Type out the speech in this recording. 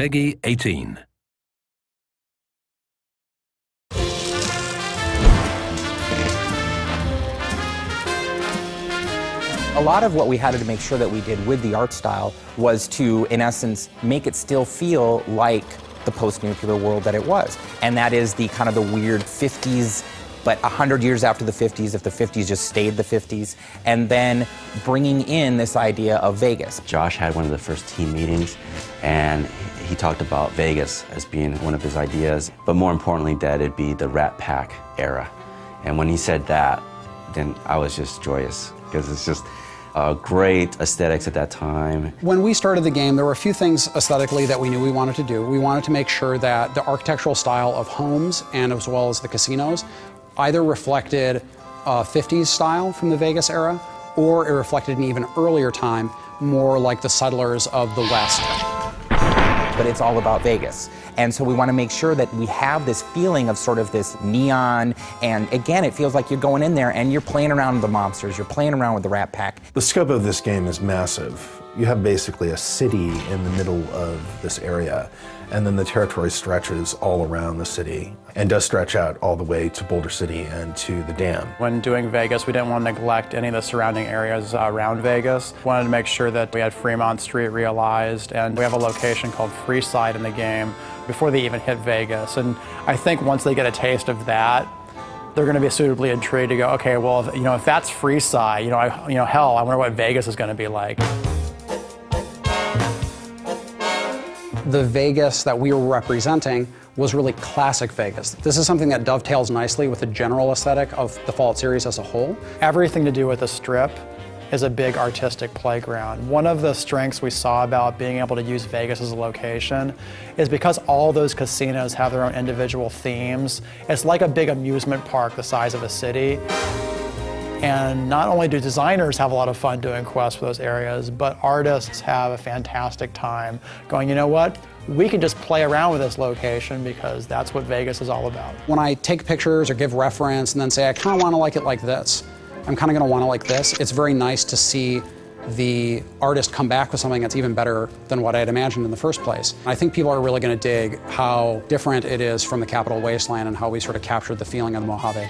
Peggy 18. A lot of what we had to make sure that we did with the art style was to, in essence, make it still feel like the post-nuclear world that it was. And that is the kind of the weird 50s, but 100 years after the 50s, if the 50s just stayed the 50s, and then bringing in this idea of Vegas. Josh had one of the first team meetings, and he talked about Vegas as being one of his ideas, but more importantly, that it'd be the Rat Pack era. And when he said that, then I was just joyous, because it's just great aesthetics at that time. When we started the game, there were a few things aesthetically that we knew we wanted to do. We wanted to make sure that the architectural style of homes and as well as the casinos either reflected 50s style from the Vegas era, or it reflected an even earlier time, more like the settlers of the West. But it's all about Vegas. And so we want to make sure that we have this feeling of sort of this neon, and again, it feels like you're going in there and you're playing around with the mobsters, you're playing around with the Rat Pack. The scope of this game is massive. You have basically a city in the middle of this area, and then the territory stretches all around the city and does stretch out all the way to Boulder City and to the dam. When doing Vegas, we didn't want to neglect any of the surrounding areas around Vegas. We wanted to make sure that we had Fremont Street realized, and we have a location called Freeside in the game before they even hit Vegas. And I think once they get a taste of that, they're going to be suitably intrigued to go, okay, well, if that's Freeside, hell, I wonder what Vegas is going to be like. The Vegas that we were representing was really classic Vegas. This is something that dovetails nicely with the general aesthetic of the Fallout series as a whole. Everything to do with the Strip is a big artistic playground. One of the strengths we saw about being able to use Vegas as a location is because all those casinos have their own individual themes. It's like a big amusement park the size of a city. And not only do designers have a lot of fun doing quests for those areas, but artists have a fantastic time going, you know what? We can just play around with this location because that's what Vegas is all about. When I take pictures or give reference and then say, I kind of want to like it like this, I'm kind of going to want to like this, it's very nice to see the artist come back with something that's even better than what I had imagined in the first place. I think people are really going to dig how different it is from the Capital Wasteland and how we sort of captured the feeling of the Mojave.